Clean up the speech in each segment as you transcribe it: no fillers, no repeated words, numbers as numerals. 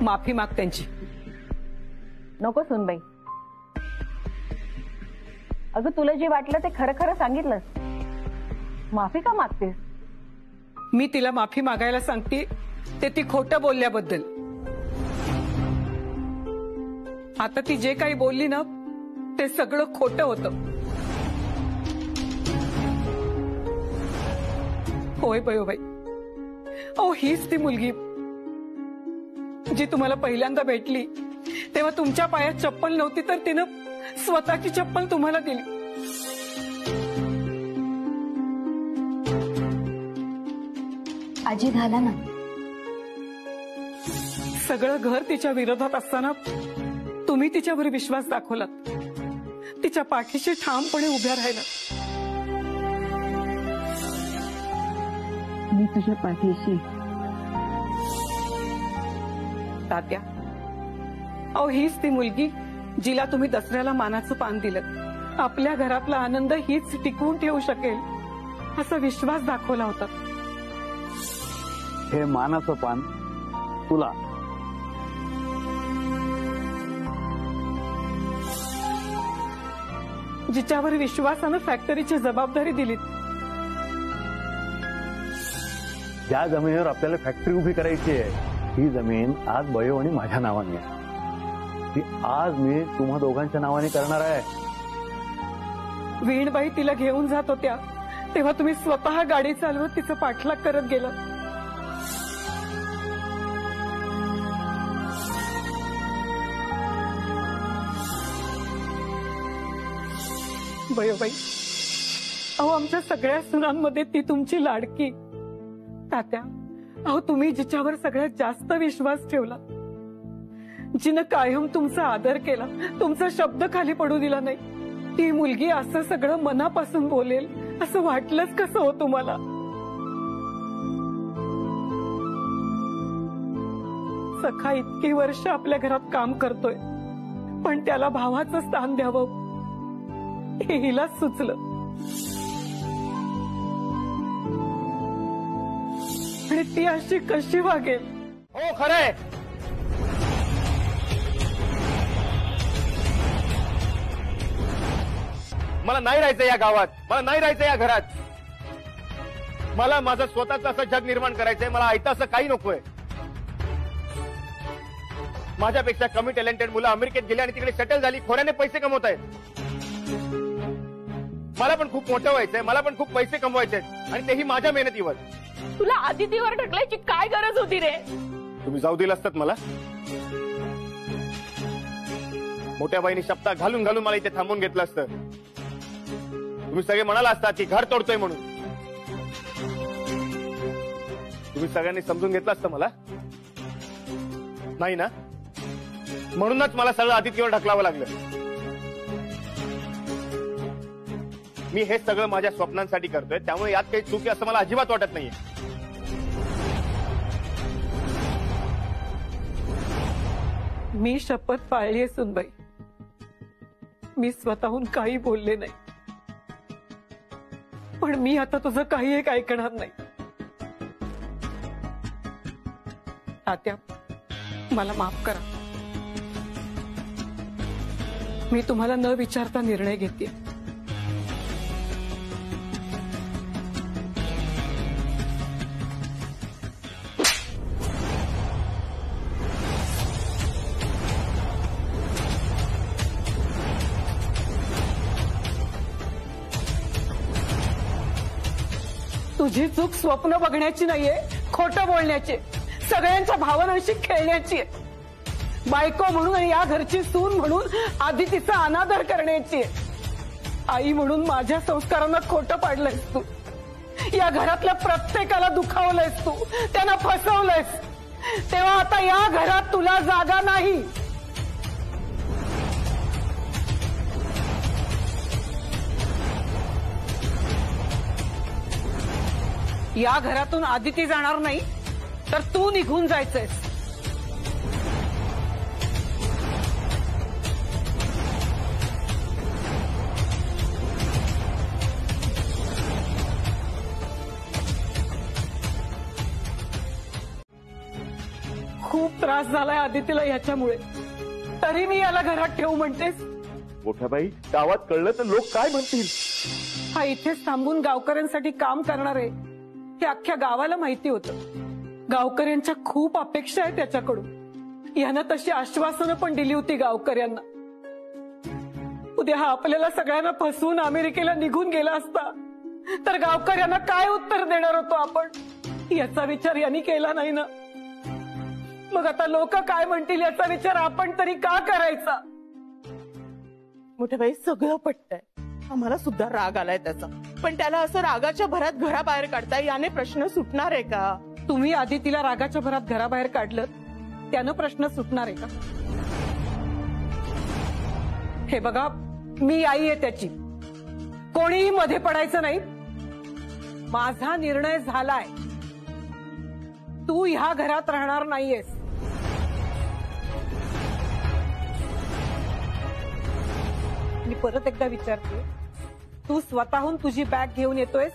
माफी माग त्यांची. नको सुनबाई, अगं तुला जे वाटलं ते खरं खरं सांगितलंस. माफी का मागतेस? मी तिला माफी मागायला सांगते ते ती खोटं बोलल्याबद्दल. आता ती जे काही बोलली ना ते सगळं खोटं होतं. होय बयोबाई, अहो हीच ती मुलगी जी तुम्हाला पहिल्यांदा भेटली तेव्हा तुमच्या पायात चप्पल नव्हती तर तिनं स्वतःची चप्पल तुम्हाला दिली. आजी झाला ना. सगळं घर तिच्या विरोधात असताना तुम्ही तिच्यावर विश्वास दाखवलात. तिच्या पाठीशी ठामपणे उभ्या राहिलात. मी तुझ्या पाठीशी. तात्या, अहो हीच ती मुलगी जिला तुम्ही दसऱ्याला मानाचं पान दिलं. आपल्या घरातला आनंद हीच टिकवून ठेवू शकेल असा विश्वास दाखवला होता. हे मानाचं पान तुला. जिच्यावर विश्वासानं फॅक्टरीची जबाबदारी दिलीत. ज्या जमिनीवर आपल्याला फॅक्टरी उभी करायची आहे ही जमीन आज बयो आणि माझ्या नावाने आहे. ती आज मी तुम्हा दोघांच्या नावाने करणार आहे. वीणबाई तिला घेऊन जात होत्या तेव्हा तुम्ही स्वतः गाडी चालवत तिचं पाठलाग करत गेला. बयोबाई, अहो आमच्या सगळ्या सुनांमध्ये ती तुमची लाडकी. तात्या, अहो तुम्ही जिच्यावर सगळ्यात जास्त विश्वास ठेवला, जिनं कायम तुमचा आदर केला, तुमचा शब्द खाली पडू दिला नाही, ती मुलगी असं सगळं मनापासून बोलेल असं वाटलंच कसं हो तुम्हाला? सखा इतकी वर्ष आपल्या घरात काम करतोय पण त्याला भावाचं स्थान द्यावं हे हिलाच सुचलं. आणि ती अशी कशी वागेल? हो खरंय. मला नाही राहायचं या गावात, मला नाही राहायचं या घरात. मला माझं स्वतःचं असं जग निर्माण करायचंय. मला ऐकतं असं काही नकोय. माझ्यापेक्षा कमी टॅलेंटेड मुलं अमेरिकेत गेली आणि तिकडे सेटल झाली, खोऱ्याने पैसे कमवत आहेत. मला पण खूप मोठं व्हायचंय, मला पण खूप पैसे कमवायचे आणि तेही माझ्या मेहनतीवर. तुला आदितीवर ढकलायची काय गरज होती रे? तुम्ही जाऊ दिलं असतात मला. मोठ्या बाईनी शब्दा घालून घालून मला इथे थांबून घेतलं असतं. तुम्ही सगळे म्हणाला असता की घर तोडतोय म्हणून. तुम्ही सगळ्यांनी समजून घेतलं असतं मला, नाही ना? म्हणूनच मला सगळं आदितीवर ढकलावं लागलं. मी हे सगळं माझ्या स्वप्नांसाठी करतोय, त्यामुळे यात काही चूक आहे असं मला अजिबात वाटत नाहीये. मी शपथ पाळलीये सुनबाई, मी स्वतःहून काही बोलले नाही. पण मी आता तुझं काही एक ऐकणार नाही. तात्या, मला माफ करा. मी तुम्हाला न विचारता निर्णय घेते. तुझी चूक स्वप्न बघण्याची नाहीये, खोटं बोलण्याची, सगळ्यांच्या भावनांशी खेळण्याची आहे. बायको म्हणून आणि या घरची सून म्हणून आदितीचा अनादर करण्याची आहे. आई म्हणून माझ्या संस्कारांना खोटं पाडलंयस तू. या घरातल्या प्रत्येकाला दुखावलंयस तू, त्यांना फसवलंयस. तेव्हा आता या घरात तुला जागा नाही. या घरातून आदिती जाणार नाही तर तू निघून जायचंयस. खूप त्रास झालाय आदितीला याच्यामुळे, तरी मी याला घरात ठेवू म्हणतेस? मोठ्या बाई, गावात कळलं तर लोक काय म्हणतील? हा इथेच थांबून गावकऱ्यांसाठी काम करणार आहे हे अख्ख्या गावाला माहिती होतं. गावकऱ्यांच्या खूप अपेक्षा आहेत त्याच्याकडून. यानं तशी आश्वासनं पण दिली होती गावकऱ्यांना. उद्या हा आपल्याला सगळ्यांना फसवून अमेरिकेला निघून गेला असता तर गावकऱ्यांना काय उत्तर देणार होतो आपण, याचा विचार यांनी केला नाही ना. मग आता लोक काय म्हणतील याचा विचार आपण तरी का करायचा? मोठ्या बाई, सगळं पटतंय, आम्हाला सुद्धा राग आलाय त्याचा, पण त्याला असं रागाच्या भरात घराबाहेर काढता याने प्रश्न सुटणार आहे का? तुम्ही आदितीला रागाच्या भरात घराबाहेर काढलं त्यानं प्रश्न सुटणार आहे का? हे बघा, मी आई आहे त्याची, कोणीही मध्ये पडायचं नाही. माझा निर्णय झालाय. तू ह्या घरात राहणार नाहीयेस. मी परत एकदा विचारते, तू स्वतःहून तुझी बॅग घेऊन येतोयस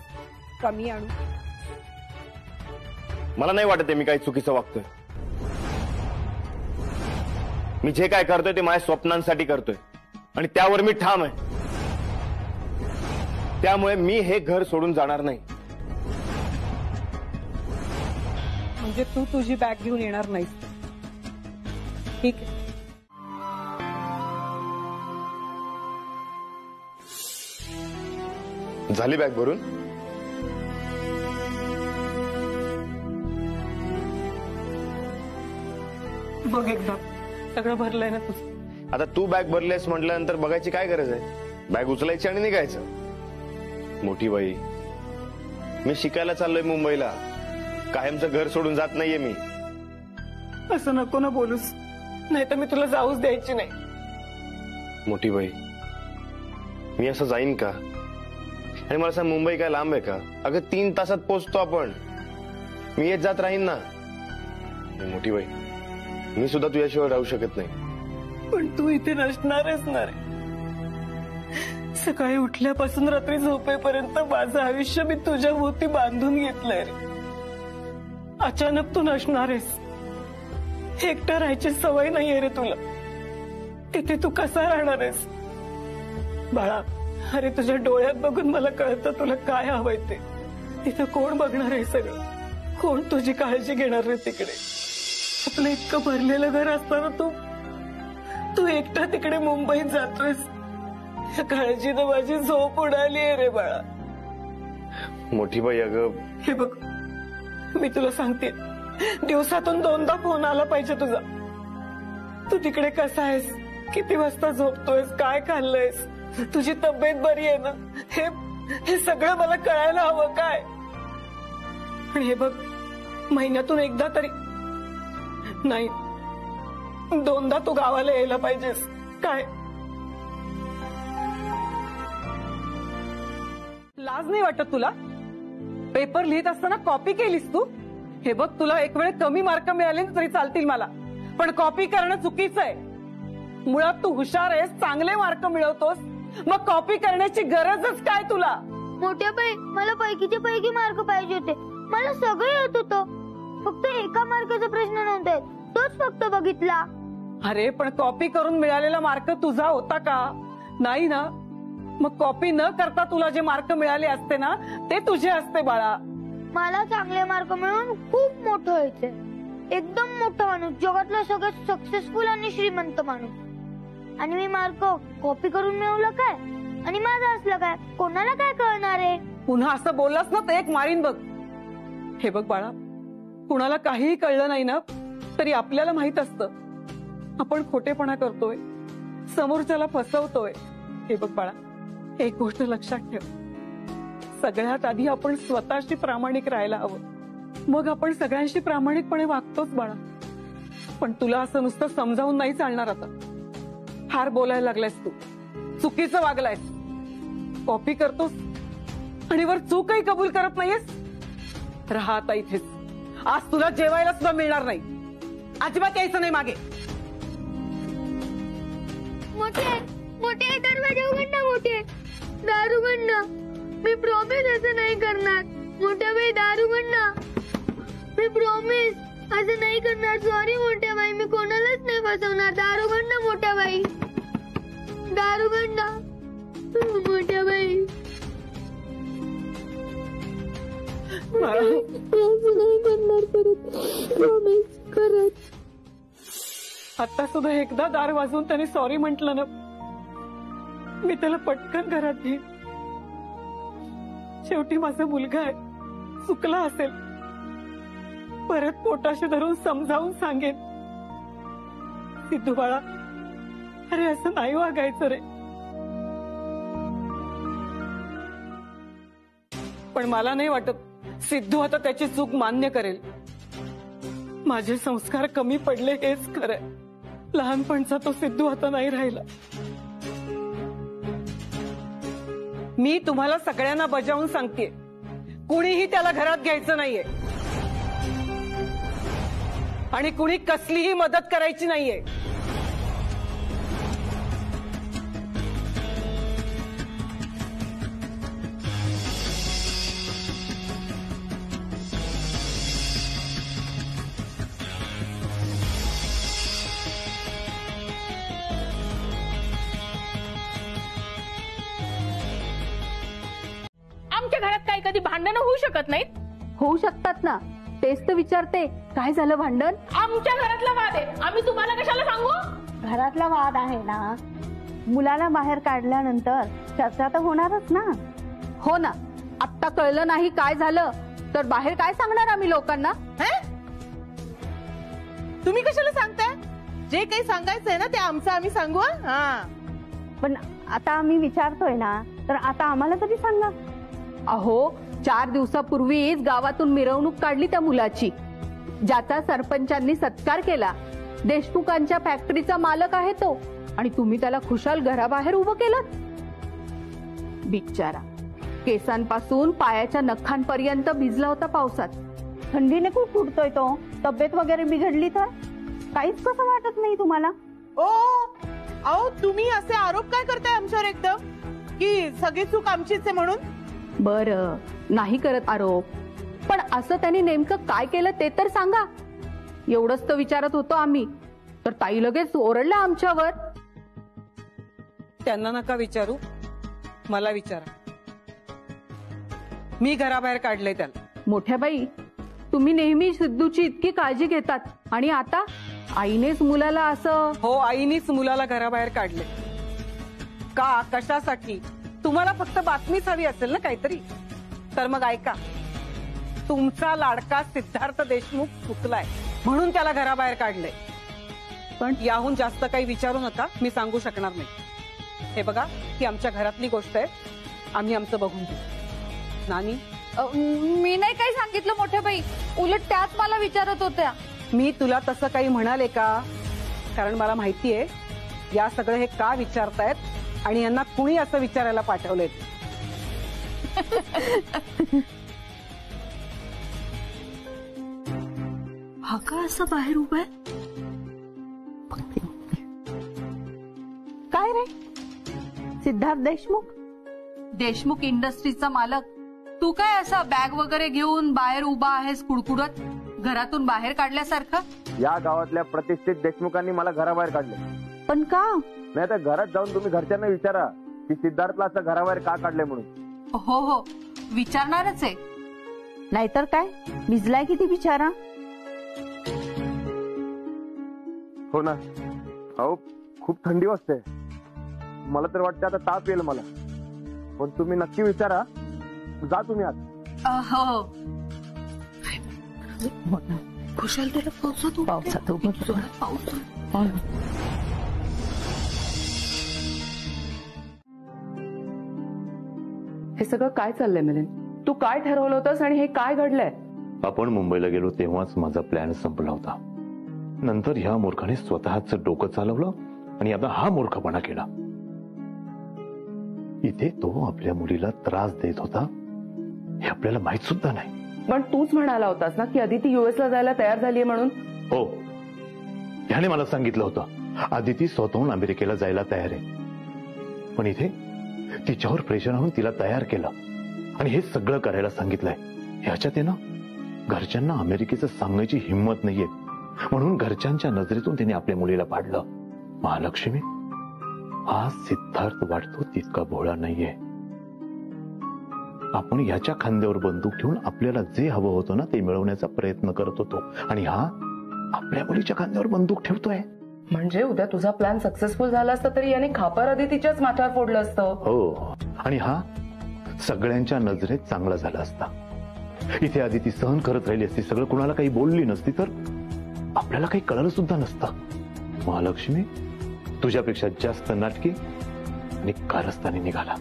का मी आणू? मला नाही वाटत मी काही चुकीचं वागतोय. मी जे काय करतोय ते माझ्या स्वप्नांसाठी करतोय आणि त्यावर मी ठाम आहे. त्यामुळे मी हे घर सोडून जाणार नाही. म्हणजे तू तुझी बॅग घेऊन येणार नाहीस? ठीक आहे. झाली बॅग भरून? बघ एकदा, सगळं भरलंय ना तुझं? आता तू बॅग भरलेस म्हटल्यानंतर बघायची काय गरज आहे? बॅग उचलायची आणि निघायचं. मोठी बाई, मी शिकायला चाललोय मुंबईला, कायमचं घर सोडून जात नाहीये मी. असं नको ना बोलूस, नाही तर मी तुला जाऊच द्यायची नाही. मोठी बाई, मी असं जाईन का? आणि मला सांग, मुंबई काय लांब आहे का? अगं 3 तासात पोहोचतो आपण. मी येत जात राहीन ना. मोठी बाई, मी सुद्धा तुझ्याशिवाय राहू शकत नाही. पण तू इथे नसणारच ना रे. सकाळी उठल्यापासून रात्री झोपेपर्यंत माझं आयुष्य मी तुझ्या भोवती बांधून घेतलंय रे. अचानक तू नसणारेस. एकटं राहायची सवय नाहीये रे तुला. तिथे तू कसा राहणार आहेस? बाळा, अरे तुझ्या डोळ्यात बघून मला कळतं तुला काय हवंय ते. तिथं कोण बघणार आहे सगळं? कोण तुझी काळजी घेणार रे तिकडे? आपलं इतकं भरलेलं घर असताना तू एकटा तिकडे मुंबईत जातोयस. या काळजीनं माझी झोप उडाली आहे रे बाळा. मोठी बाई, अगं हे बघ, मी तुला सांगते, दिवसातून 2दा फोन आला पाहिजे तुझा. तू तिकडे कसा आहेस, किती वाजता झोपतोयस, काय खाल्लंयस, तुझी तब्येत बरी आहे ना, हे सगळं मला कळायला हवं काय? आणि हे बघ, महिन्यातून एकदा तरी नाही, 2दा तू गावाला यायला पाहिजेस काय? लाज नाही वाटत तुला? पेपर लिहित असताना कॉपी केलीस तू? हे बघ, तुला एक वेळ कमी मार्क मिळाले तरी चालतील मला, पण कॉपी करणं चुकीचं आहे. मुळात तू हुशार आहेस, चांगले मार्क मिळवतोस, मग कॉपी करण्याची गरजच काय तुला? मोठ्या बाई, मला पैकीचे पैकी मार्क पाहिजे होते. मला सगळं येत होतं, फक्त एका मार्काचा प्रश्न नव्हता, तोच फक्त बघितला. अरे पण कॉपी करून मिळालेला मार्क तुझा होता का? नाही ना. मग कॉपी न करता तुला जे मार्क मिळाले असते ना, ते तुझे असते बाळा. मला चांगले मार्क मिळवून खूप मोठं व्हायचंय, एकदम मोठा माणूस, जगातला सगळ्यात सक्सेसफुल आणि श्रीमंत माणूस. आणि मी मार्क कॉपी करून मिळवलं काय, आणि माझं असलं काय, कोणाला काय कळणार आहे? पुन्हा असं बोललास ना तर एक मारीन बघ. हे बघ बाळा, कुणाला काहीही कळलं नाही ना तरी आपल्याला माहित असतं आपण खोटेपणा करतोय, समोरच्याला फसवतोय. हे बघ बाळा, एक गोष्ट लक्षात ठेव, सगळ्यात आधी आपण स्वतःशी प्रामाणिक राहायला हवं, मग आपण सगळ्यांशी प्रामाणिकपणे वागतोच बाळा. पण तुला असं नुसतं समजावून नाही चालणार. आता फार बोलायला लागलायस तू, चुकीचं वागलायस, कॉपी करतोस आणि वर चूकही कबूल करत नाहीयेस. राहा आता इथेच. आज तुला जेवायला सुद्धा मिळणार नाही. अजिबात यायचं नाही मागे. मोठे मोठे दरवाजा उघड ना, मोठे दार उघड ना. मी प्रॉमिस असं नाही करणार. मोठ्या बाई, दार उघड ना. मी प्रॉमिस. असं नाही करणार. सॉरी मोठ्या बाई, मी कोणालाच नाही फसवणार. दारू बंद ना मोठ्या बाई, दारू बंद ना मोठ्या बाई. आता सुद्धा एकदा दार वाजवून त्याने सॉरी म्हटलं ना, मी त्याला पटकन घरात घेईन. शेवटी माझा मुलगा आहे, चुकला असेल परत पोटाशी धरून समजावून सांगेन, सिद्धू बाळा अरे असं नाही वागायचं रे. पण मला नाही वाटत सिद्धू आता त्याची चूक मान्य करेल. माझे संस्कार कमी पडले हेच खरंय. लहानपणचा तो सिद्धू आता नाही राहिला. मी तुम्हाला सगळ्यांना बजावून सांगते, कुणीही त्याला घरात घ्यायचं नाहीये आणि कुणी कसलीही मदत करायची नाहीये. आमच्या घरात काही कधी भांडणं होऊ शकत नाहीत. होऊ शकतात ना, तेच तर विचारते. काय झालं भांडण? आमच्या घरातला वाद आहे, आम्ही तुम्हाला कशाला सांगू? घरातला वाद आहे ना, मुलाला बाहेर काढल्यानंतर चर्चा तर होणारच ना. हो ना, आत्ता कळलं नाही काय झालं तर बाहेर काय सांगणार आम्ही लोकांना? तुम्ही कशाला सांगताय? जे काही सांगायचंय ना ते आमचं आम्ही सांगू. हा, पण आता आम्ही विचारतोय ना, तर आता आम्हाला तरी सांगा. अहो, 4 दिवसापूर्वीच गावातून मिरवणूक काढली त्या मुलाची, ज्याचा सरपंचांनी सत्कार केला. देशमुखांच्या फॅक्टरीचा मालक आहे तो, आणि तुम्ही त्याला खुशाल घराबाहेर उभं केलं. बिचारा केसांपासून पायाच्या नखांपर्यंत भिजला होता पावसात. थंडीने खूप फुटतोय तो. तब्येत वगैरे बिघडली तर काहीच कसं वाटत नाही तुम्हाला? ओ अहो, तुम्ही असे आरोप काय करताय आमच्यावर एकदम, की सगळी चूक आमचीच आहे म्हणून? बरं, नाही करत आरोप, पण असं त्यांनी नेमकं काय केलं ते तर सांगा. एवढंच तर विचारत होतो आम्ही, तर ताई लगेच ओरडल्या आमच्यावर. त्यांना नका विचारू, मला विचारा. मी घराबाहेर काढले त्याला. मोठ्या बाई, तुम्ही नेहमी सिद्धूची इतकी काळजी घेतात आणि आता आईनेच मुलाला असं. हो, आईनीच मुलाला घराबाहेर काढले. का, कशासाठी? तुम्हाला फक्त बातमीच हवी असेल ना काहीतरी, तर मग ऐका. तुमचा लाडका सिद्धार्थ देशमुख चुकलाय म्हणून त्याला घराबाहेर काढले. पण याहून जास्त काही विचारू नका, मी सांगू शकणार नाही. हे बघा, ही आमच्या घरातली गोष्ट आहे, आम्ही आमचं बघून घेऊ. नानी, मी नाही काही सांगितलं मोठ्या बाई, उलट त्याच मला विचारत होत्या. मी तुला तसं काही म्हणाले का? कारण मला माहितीये या सगळं हे का विचारतायत आणि यांना कुणी असं विचारायला पाठवलंय. हा का असं बाहेर उभा आहे? काय रे, सिद्धार्थ देशमुख? देशमुख इंडस्ट्रीजचा मालक तू काय असा बॅग वगैरे घेऊन बाहेर उभा आहेस कुडकुडत, घरातून बाहेर काढल्यासारखं? या गावातल्या प्रतिष्ठित देशमुखांनी मला घराबाहेर काढले. पण का? नाही तर घरात जाऊन तुम्ही घरच्यांना विचारा की सिद्धार्थला असं घराबाहेर का काढले म्हणून. हो हो, विचारणारच आहे. नाहीतर काय, भिजलाय किती बिचारा. हो ना, अहो खूप थंडी वाजते. मला तर वाटतं आता ताप येईल मला. पण तुम्ही नक्की विचारा. जा तुम्ही आता. हो, खुशाल त्याला पावसात पाऊस. हे सगळं काय चाललंय मिलिंद? तू काय ठरवलं होतंस आणि हे काय घडलंय? आपण मुंबईला गेलो तेव्हाच माझा प्लॅन संपला होता. नंतर ह्या मूर्खाने स्वतःच डोकं चालवलं आणि आता हा मूर्खपणा केला. इथे तो आपल्या मुलीला त्रास देत होता हे आपल्याला माहित सुद्धा नाही. पण तूच म्हणाला होतास ना की अदिती US ला जायला तयार झालीये म्हणून. हो, ह्याने मला सांगितलं होतं आदिती स्वतःहून अमेरिकेला जायला तयार आहे. पण इथे तिच्यावर प्रेशर आणून तिला तयार केलं आणि हे सगळं करायला सांगितलंय. ह्याच्यात आहे ना घरच्यांना अमेरिकेचं सांगायची हिंमत नाहीये, म्हणून घरच्यांच्या नजरेतून तिने आपल्या मुलीला पाडलं. महालक्ष्मी, आज सिद्धार्थ वाटतो तितका भोळा नाहीये. आपण याच्या खांद्यावर बंदूक ठेवून आपल्याला जे हवं होतं ना ते मिळवण्याचा प्रयत्न करत होतो, आणि हा आपल्या मुलीच्या खांद्यावर बंदूक ठेवतोय. म्हणजे उद्या तुझा प्लॅन सक्सेसफुल झाला असता तरी याने खापर आधी तिच्याच माथ्यावर फोडलं असतं. हो, आणि हा सगळ्यांच्या नजरेत चांगला झाला असता. इथे आधी ती सहन करत राहिली असती, सगळं कुणाला काही बोलली नसती तर आपल्याला काही कळलं सुद्धा नसतं. महालक्ष्मी, तुझ्यापेक्षा जास्त नाटकी आणि कारस्थानी निघाला.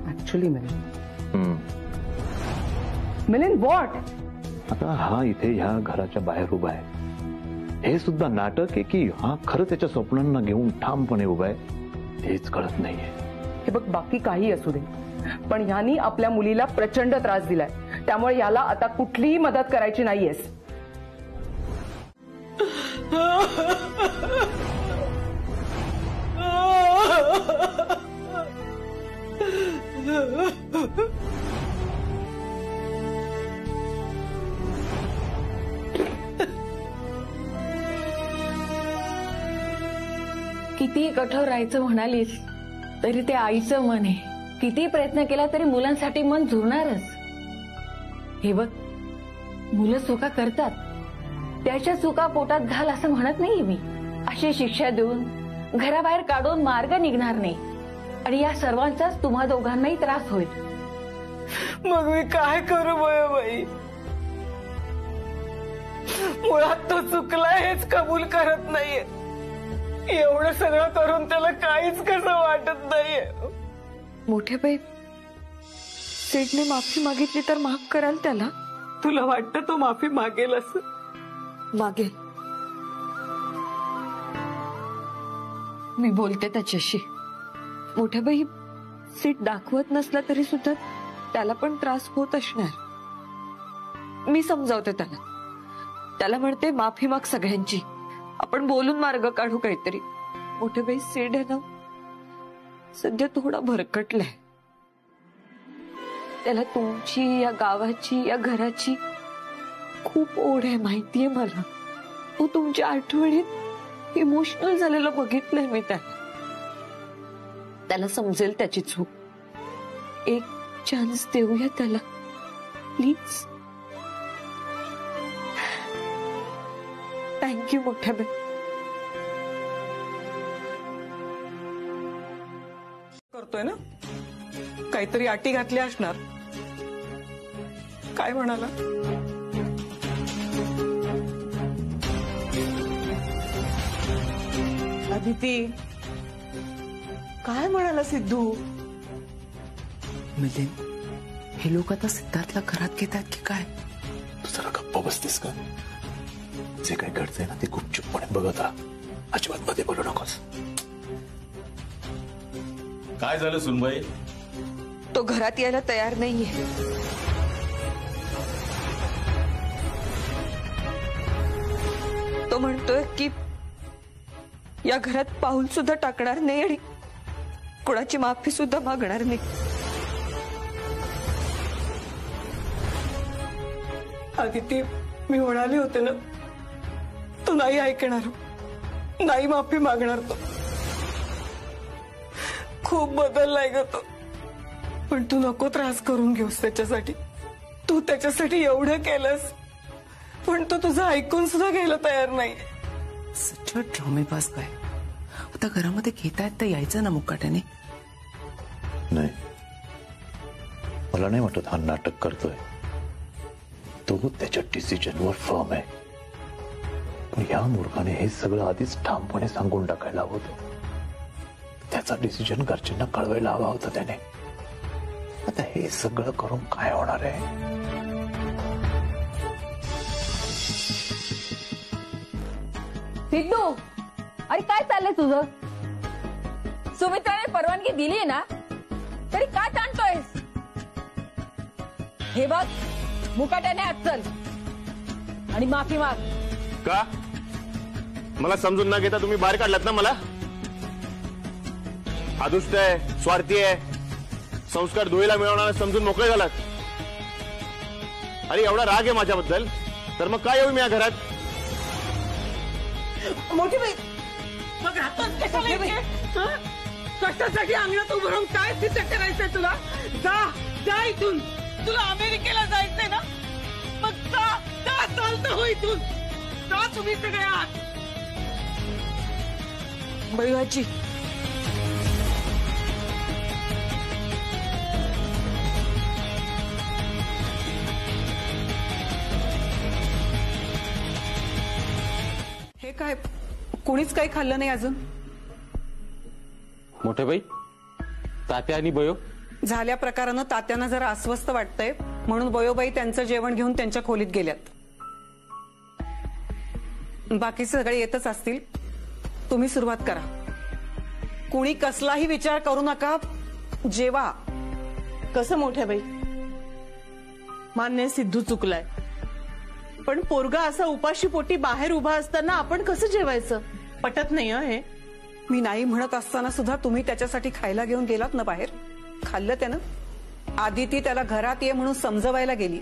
Actually Milind what? आता हा इथे ह्या घराच्या बाहेर उभा आहे, हे सुद्धा नाटक आहे की हा खरं त्याच्या स्वप्नांना घेऊन ठामपणे उभा आहे हेच कळत नाहीये. हे बघ, बाकी काही असू दे, पण ह्यानी आपल्या मुलीला प्रचंड त्रास दिलाय, त्यामुळे याला आता कुठलीही मदत करायची नाहीयेस. किती कठोर राहायचं म्हणालीस तरी ते आईचं मन आहे. किती प्रयत्न केला तरी मुलांसाठी मन झुरणारच. हे बघ, मुलं चुका करतात, त्याच्या चुका पोटात घाल असं म्हणत नाहीये मी. अशी शिक्षा देऊन घराबाहेर काढून मार्ग निघणार नाही, आणि या सर्वांचाच तुम्हा दोघांनाही त्रास होईल. मग मी काय करू बाई? मुळात तो चुकलाय हेच कबूल करत नाहीये. एवढं सगळं करून त्याला काहीच कसं वाटत नाहीये. मोठे बाई, सेठने माफी मागितली तर माफ कराल त्याला? तुला वाटतं तो माफी मागेल असं? मागेल. मी बोलते त्याच्याशी. मोठ्या बाई, सीट दाखवत नसला तरी सुद्धा त्याला पण त्रास होत असणार. मी समजावते त्याला म्हणते माफी माग सगळ्यांची, आपण बोलून मार्ग काढू काहीतरी. मोठे बाई, सीड आहे ना सध्या थोडा भरकटलाय. त्याला तुमची, या गावाची, या घराची खूप ओढ आहे, माहितीये मला. तो तुमच्या आठवणीत इमोशनल झालेलं बघितलंय मी त्याला समजेल त्याची चूक. एक चान्स देऊया त्याला प्लीज. थँक्यू मोठ्या बाई. करतोय ना, काहीतरी अटी घातली असणार. काय म्हणाला? अदिती, काय म्हणाला सिद्धू? मिलिंद, हे लोक आता सिद्धार्थला घरात घेतात की काय? तू जरा गप्प बसतेस का? जे काही घडतंय ना ते गुपचूपपणे बघत राहा, अजिबात मध्ये बोलू नकोस. काय झालं सुनबाई? तो घरात यायला तयार नाहीये. तो म्हणतोय की या घरात पाऊल सुद्धा टाकणार नाही आणि कोणाची माफी सुद्धा मागणार नाही. आदिती, मी म्हणाले होते ना, तो नाही ऐकणार, नाही माफी मागणार. तो खूप बदललाय ग तो. पण तू नको त्रास करून घेऊस त्याच्यासाठी. तू त्याच्यासाठी एवढं केलंस, पण तो तुझं ऐकून सुद्धा घ्यायला तयार नाही. सच्चा ड्रामेबाज काय. आता घरामध्ये घेतायत तर यायचं ना मुकाट्याने. नाही, मला नाही वाटत हा नाटक करतोय. तो त्याच्या डिसिजनवर फर्म आहे. पण या मूर्खाने हे सगळं आधीच ठामपणे सांगून टाकायला हवं होतं. त्याचा डिसिजन घरच्यांना कळवायला हवा होता त्याने. आता हे सगळं करून काय होणार आहे? सिद्धू, अरे काय चाललंय तुझं? सुमित्राने परवानगी दिली ना, तरी काय ताणतोयस? हे बघ, मुकाट्याने आत चल आणि माफी माग. का? मला समजून न घेता तुम्ही बाहेर काढलात ना मला? अदुष्ट आहे, स्वार्थी आहे, संस्कार धुळीला मिळवणारा समजून मोकळे झालात. अरे एवढा राग आहे माझ्याबद्दल तर मग काय येऊ मी या घरात? मोठी बाई मग राहतोस कशाला इथे? हं? कशासाठी अंगणात उभं राहून काय सिद्ध करायचंय तुला? जा जा इथून. तुला अमेरिकेला जायचंय ना, मग जा जा, चालतं हो इथून. जा तुम्ही सगळे आत. बळीवाची हे काय, कुणीच काही खाल्लं नाही अजून? मोठे बाई, तात्या आणि बयो झाल्या प्रकारानं तात्यांना जरा अस्वस्थ वाटतंय म्हणून बयोबाई त्यांचं जेवण घेऊन त्यांच्या खोलीत गेल्यात. बाकी सगळे येतच असतील. तुम्ही सुरुवात करा. कुणी कसलाही विचार करू नका, जेवा. कसं मोठ्या बाई, मान्य सिद्धू चुकलाय, पण पोरगा असा उपाशी पोटी बाहेर उभा असताना आपण कसं जेवायचं? पटत नाही हे. मी नाही म्हणत असताना सुद्धा तुम्ही त्याच्यासाठी खायला घेऊन गेलात ना बाहेर. खाल्लं त्यानं. आदिती त्याला घरात ये म्हणून समजवायला गेली.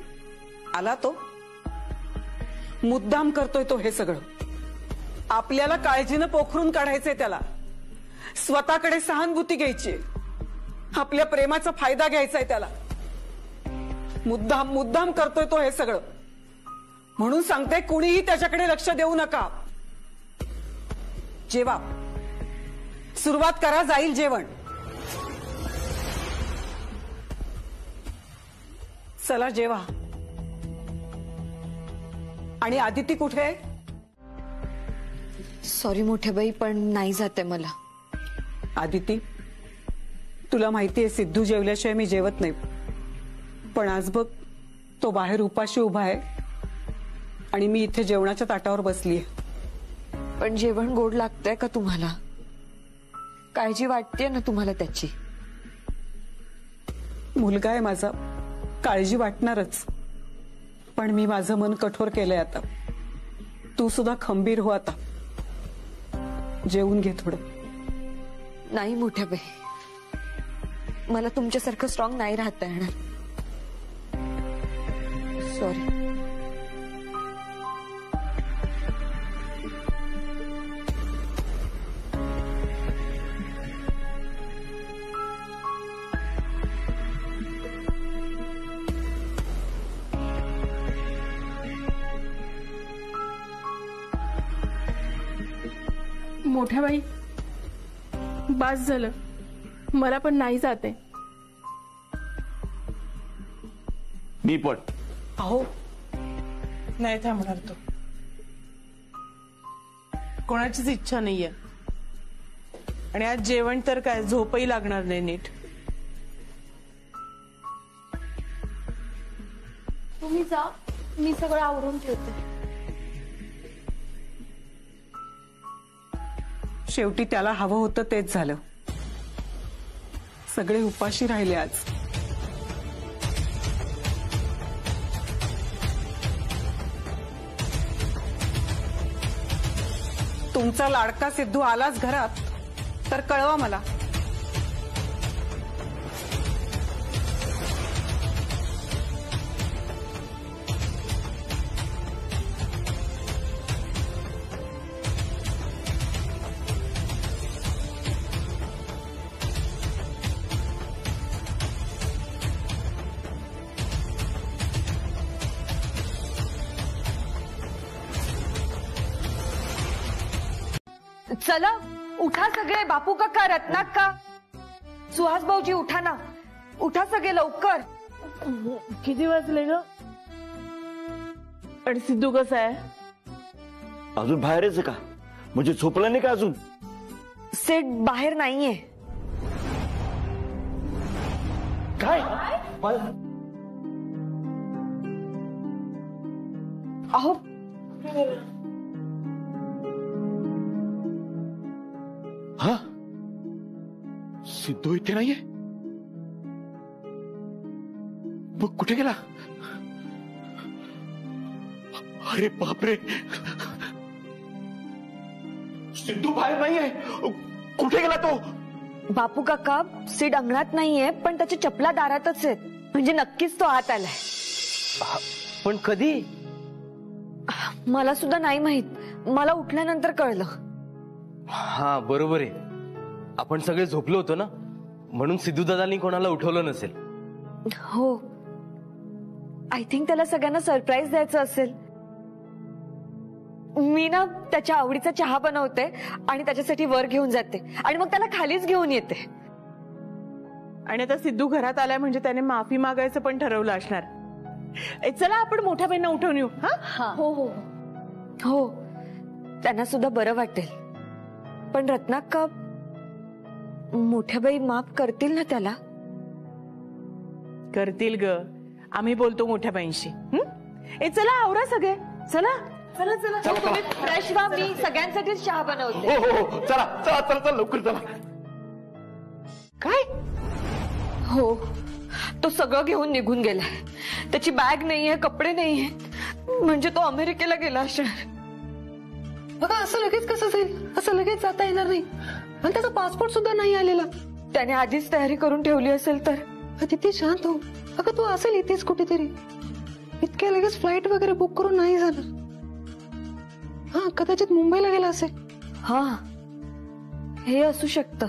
आला तो. मुद्दाम करतोय तो हे सगळं. आपल्याला काळजीनं पोखरून काढायचंय त्याला. स्वतःकडे सहानुभूती घ्यायची. आपल्या प्रेमाचा फायदा घ्यायचाय त्याला. मुद्दाम मुद्दाम करतोय तो हे सगळं. म्हणून सांगते, कुणीही त्याच्याकडे लक्ष देऊ नका. जेवा. सुरुवात करा, जाईल जेवण. चला जेवा. आणि आदिती कुठे आहे? सॉरी मोठे बाई, पण नाही जाते मला. आदिती, तुला माहितीये सिद्धू जेवल्याशिवाय मी जेवत नाही. पण आज बघ, तो बाहेर उपाशी उभा आहे आणि मी इथे जेवणाच्या ताटावर बसलीये. पण जेवण गोड लागतंय का तुम्हाला? काळजी वाटतेय ना तुम्हाला त्याची? मुलगा आहे माझा, काळजी वाटणारच. पण मी माझं मन कठोर केलंय आता. तू सुद्धा खंबीर हो आता. जेवून घे थोडं. नाही मोठ्या बाई, मला तुमच्यासारखं स्ट्रॉंग नाही राहता येणार. सॉरी. मोठ्या बाई, बास झालं. मला पण नाही जाते. मी पण. अहो नाही थांबणार तो. कोणाचीच इच्छा नाहीये. आणि आज जेवण तर काय, झोपही लागणार नाही नीट. तुम्ही जा, मी सगळं आवरून ठेवते. शेवटी त्याला हवं होतं तेच झालं. सगळे उपाशी राहिले आज. तुमचा लाडका सिद्धू आलाच घरात तर कळवा मला. चला उठा सगळे. बापू काका, रत्नाक्का, सुहास भाऊजी, उठा ना. उठा सगळे लवकर. किती वाजले ग? आणि सिद्धू कसा आहे? अजून बाहेरच आहे का? म्हणजे झोपला नाही का अजून? सेट बाहेर नाहीये. काय? अहो हा, सिद्धू इथे नाहीये. मग कुठे गेला? अरे बापरे, सिद्धू बाहेर नाहीये. कुठे गेला तो? बापू काका, सीट अंगणात नाहीये, पण त्याच्या चपला दारातच आहेत. म्हणजे नक्कीच तो आत आलाय. पण कधी? मला सुद्धा नाही माहित, मला उठल्यानंतर कळलं. हा बरोबर आहे, आपण सगळे झोपलो होतो ना, म्हणून सिद्धू दादांनी कोणाला उठवलं नसेल. हो, आय थिंक त्याला सगळ्यांना सरप्राईज द्यायचं असेल. मी ना त्याच्या आवडीचा चहा बनवते आणि त्याच्यासाठी वर घेऊन जाते आणि मग त्याला खालीच घेऊन येते. आणि आता सिद्धू घरात आलाय म्हणजे त्याने माफी मागायचं पण ठरवलं असणार. चला आपण मोठ्या बहिणींना उठवून येऊ. हा हो हो हो, त्यांना सुद्धा बरं वाटेल. पण रत्नाक्का, मोठ्या बाई माफ करतील ना त्याला? करतील ग, आम्ही बोलतो मोठ्या बाईंशी. चला आवरा सगळे, चला चला चला. तुम्ही फ्रेश व्हा, मी सगळ्यांसाठीच चहा बनवते. हो हो, चला चला चला चला, लवकर चला. काय? हो, तो सगळं घेऊन निघून गेलाय. त्याची बॅग नाहीये, कपडे नाहीये, म्हणजे तो अमेरिकेला गेला असणार. बघा, असं लगेच कसं जाईल? असं लगेच जाता येणार नाही, आणि त्याचा पासपोर्ट सुद्धा नाही आलेला. त्याने आधीच तयारी करून ठेवली असेल तर. अदिती शांत हो. अगं, तू असेल इथेच कुठेतरी. इतक्या लगेच फ्लाईट वगैरे बुक करून नाही झालं. हा, कदाचित मुंबईला गेला असेल. हा, हे असू शकतं.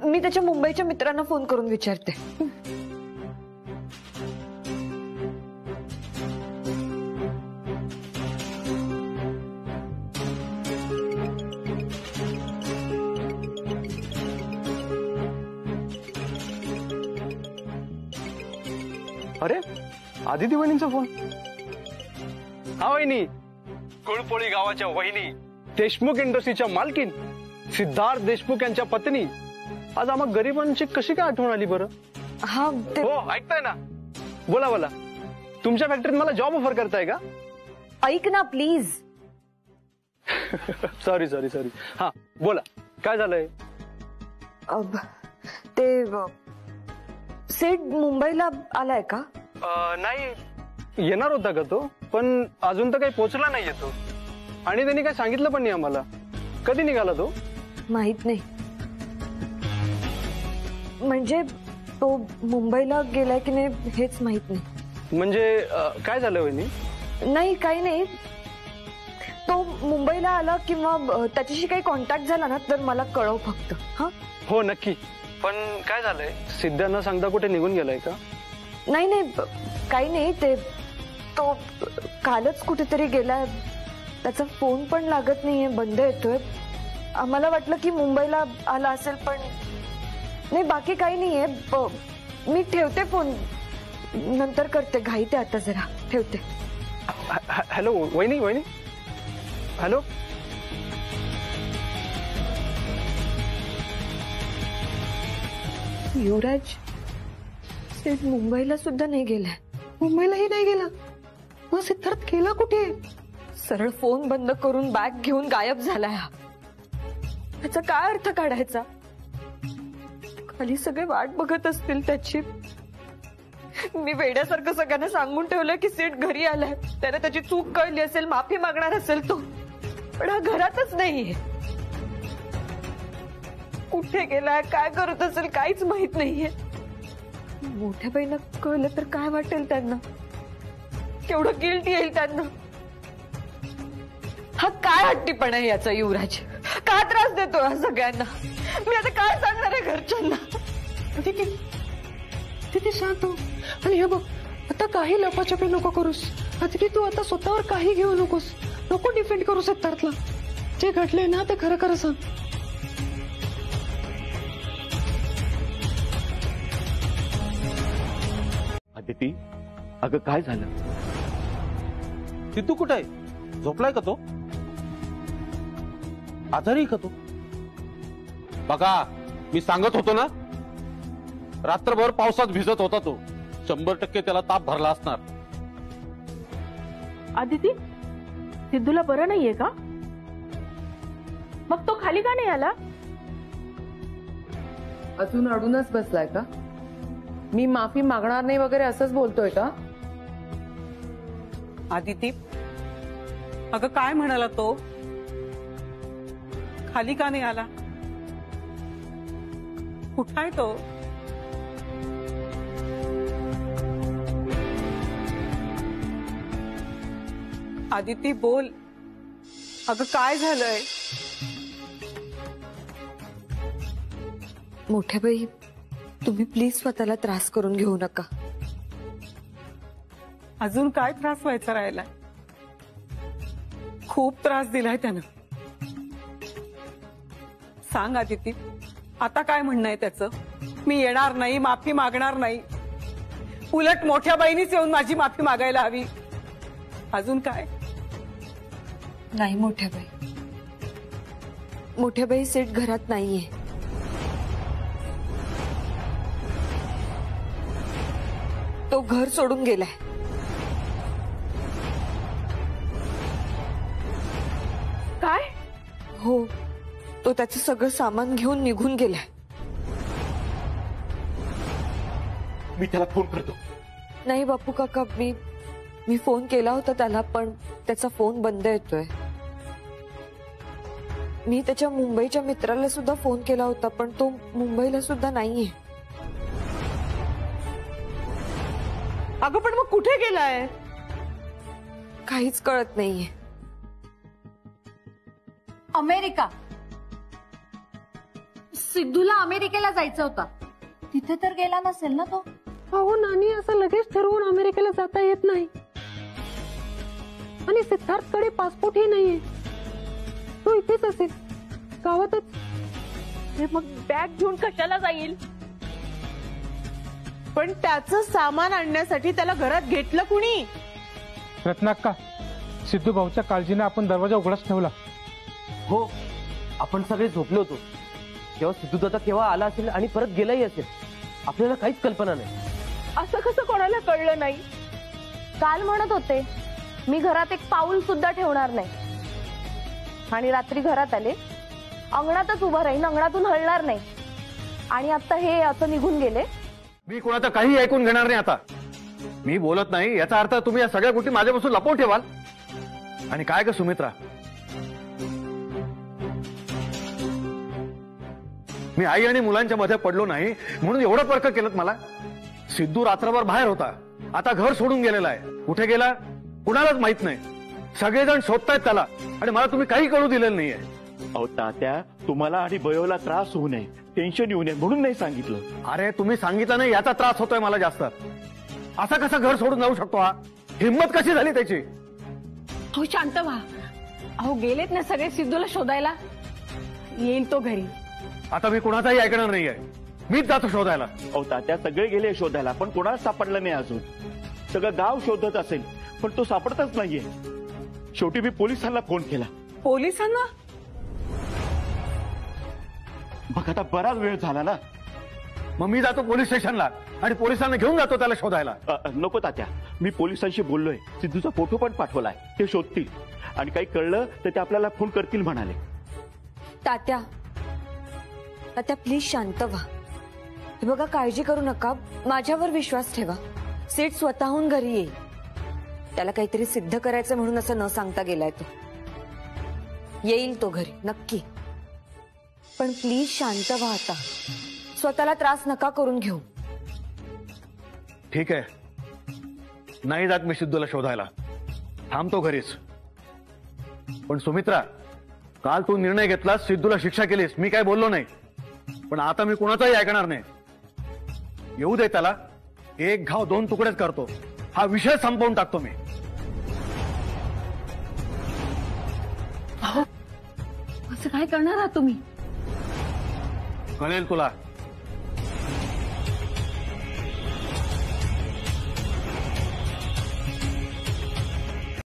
मी त्याच्या मुंबईच्या मित्रांना फोन करून विचारते. अरे, आदिती वहिनींचा फोन. हा वहिनी, कुळपोळी गावाच्या वहिनी, देशमुख इंडस्ट्रीच्या मालकीन, सिद्धार्थ देशमुख यांच्या पत्नी. आज आम्हा गरिबांची कशी काय आठवण आली बरं? हा हो, ऐकताय ना? बोला बोला, तुमच्या फॅक्टरीत मला जॉब ऑफर करताय का? ऐक ना प्लीज. Sorry sorry sorry. हा बोला, काय झालंय? ते सेठ मुंबईला आलाय का? नाही, येणार होता का तो, पण अजून तर काही पोहोचला नाही येतो. आणि त्यांनी काही सांगितलं पण नाही आम्हाला. कधी निघाला तो? माहित नाही. म्हणजे तो मुंबईला गेलाय की नाही हेच माहित नाही. म्हणजे काय झालं वहिनी? नाही, काही नाही. तो मुंबईला आला किंवा त्याच्याशी काही कॉन्टॅक्ट झाला ना तर मला कळव फक्त. हा हो नक्की. पण काय झालंय? सिद्धांना सांगता कुठे निघून गेलाय का? नाही नाही, काही नाही. ते तो कालच कुठेतरी गेलाय. त्याचा फोन पण लागत नाहीये, बंद येतोय. आम्हाला वाटलं की मुंबईला आला असेल, पण नाही, बाकी काही नाहीये. मी ठेवते फोन, नंतर करते. घाईते आता जरा, ठेवते. हॅलो वहिनी, वहिनी, हॅलो. युवराज सेठ मुंबईला सुद्धा नाही गेलाय. मुंबईलाही नाही गेला. मग सिद्धार्थ गेला कुठे? सरळ फोन बंद करून बॅग घेऊन गायब झालाय. त्याचा काय अर्थ काढायचा? खाली सगळे वाट बघत असतील त्याची. मी वेड्यासारखं सगळ्यांना सांगून ठेवलं की सेठ घरी आलाय. त्याला त्याची चूक कळली असेल, माफी मागणार असेल तो. पण हा घरातच नाहीये. कुठे गेलाय, काय करत असेल, काहीच माहित नाहीये. मोठ्या बहिणीला कळलं तर काय वाटेल त्यांना? केवढं गिल्ट येईल त्यांना. हा काय हट्टीपणा आहे याचा युवराज? का त्रास देतो हा सगळ्यांना? मी आता काय सांगणार आहे घरच्यांना? तिथे शांत हो. आणि हे बघ, आता काही लपाछपी नको करूस. अदिती, तू आता स्वतःवर काही घेऊ नकोस. नको डिफेंड करू सिद्धार्थला. जे घडले ना ते खरं खरं सांग. अदिती, अगं काय झालं? सिद्धू कुठे आहे? झोपलाय का तो? आजारी का तो? बघा, मी सांगत होतो ना, रात्रभर पावसात भिजत होता तो. 100% त्याला ताप भरला असणार. आदिती, सिद्धूला बरं नाहीये का? मग तो खाली का नाही आला? अजून अडूनच बसलाय का? मी माफी मागणार नाही वगैरे असंच बोलतोय का? आदिती, अगं काय म्हणाला तो? खाली का नाही आला? कुठं आहे तो? आदिती बोल. अगं काय झालंय? मोठ्या बाई, तुम्ही प्लीज स्वतःला त्रास करून घेऊ नका. अजून काय त्रास व्हायचा राहिलाय? खूप त्रास दिलाय त्यानं. सांग आदिती, आता काय म्हणणं आहे त्याचं? मी येणार नाही, माफी मागणार नाही. उलट मोठ्या बाईनीच येऊन माझी माफी मागायला हवी. अजून काय? नाही मोठ्या बाई, मोठ्या बाई सेठ घरात नाहीये. तो घर सोडून गेलाय. काय? हो, तो त्याचं सगळं सामान घेऊन निघून गेलाय. मी त्याला फोन करतो. नाही बापू काका, मी फोन केला होता त्याला, पण त्याचा फोन बंद येतोय. मी त्याच्या मुंबईच्या मित्राला सुद्धा फोन केला होता, पण तो मुंबईला सुद्धा नाहीये. अगं पण मग कुठे गेलाय? काहीच कळत नाहीये. अमेरिका. सिद्धूला अमेरिकेला जायचं होतं, तिथे तर गेला नसेल ना तो? अहो नानी, असं लगेच ठरवून अमेरिकेला जाता येत नाही. आणि सिद्धार्थकडे पासपोर्टही नाहीये. तो इथेच असेल, गावातच. मग बॅग घेऊन कशाला जाईल? पण त्याचं सामान आणण्यासाठी त्याला घरात घेतलं कुणी? रत्नाक्का, सिद्धू भाऊच्या काळजीने आपण दरवाजा उघडाच ठेवला. हो, आपण सगळे झोपलो होतो तेव्हा सिद्धू दादा केव्हा आला असेल आणि परत गेलाही असेल, आपल्याला काहीच कल्पना नाही. असं कसं कोणाला कळलं नाही? काल म्हणत होते मी घरात एक पाऊल सुद्धा ठेवणार नाही, आणि रात्री घरात आले, अंगणातच उभं राहीन, अंगणातून हलणार नाही, आणि आता हे असं निघून गेले. मी कोणाचं काही ऐकून घेणार नाही आता. मी बोलत नाही याचा अर्थ तुम्ही या सगळ्या गोष्टी माझ्यापासून लपवून ठेवाल. आणि काय ग सुमित्रा, मी आई आणि मुलांच्या मध्ये पडलो नाही म्हणून एवढं पर्क केलं मला? सिद्धू रात्रभर बाहेर होता, आता घर सोडून गेलेला आहे. कुठे गेला कुणालाच माहित नाही. सगळेजण शोधतायत त्याला, आणि मला तुम्ही काही कळू दिलेलं नाहीये. अहो तात्या, तुम्हाला आणि बयोला त्रास होऊ नये, टेन्शन येऊ नये म्हणून नाही सांगितलं. अरे तुम्ही सांगितलं नाही याचा त्रास होतोय मला जास्त. असा कसा घर सोडून जाऊ शकतो हा? हिंमत कशी झाली त्याची? हो शांत व्हा. अहो गेलेत ना सगळे सिद्धूला शोधायला, येईल तो घरी. आता मी कोणाचाही ऐकणार नाहीये, मीच जातो शोधायला. अहो तात्या, सगळे गेले शोधायला पण कोणाच सापडलं नाही अजून. सगळं गाव शोधत असेल पण तो सापडतच नाहीये. शेवटी मी पोलिसांना फोन केला. पोलिसांना? मग आता बराच वेळ झाला ना. मग मी जातो पोलीस स्टेशनला आणि पोलिसांना घेऊन जातो त्याला शोधायला. नको तात्या, मी पोलिसांशी बोललोय, सिद्धूचा फोटो पण पाठवलाय, ते शोधतील आणि काही कळलं तर ते आपल्याला फोन करतील म्हणाले. तात्या प्लीज शांत व्हा. हे बघा, काळजी करू नका, माझ्यावर विश्वास ठेवा. सेठ स्वतःहून घरी येईल. त्याला काहीतरी सिद्ध करायचं म्हणून असं न सांगता गेलाय तो. येईल तो घरी नक्की. पण प्लीज शांत व्हा आता. स्वतःला त्रास नका करून घेऊ. ठीक आहे, नाही जात मी सिद्धूला शोधायला, थांबतो घरीच. पण सुमित्रा, काल तू निर्णय घेतलास, सिद्धूला शिक्षा केलीस, मी काय बोललो नाही. पण आता मी कोणाचाही ऐकणार नाही. येऊ दे त्याला, एक घाव दोन तुकडेच करतो. हा विषय संपवून टाकतो मी. असं काय करणार आहात तुम्ही? कळेल तुला.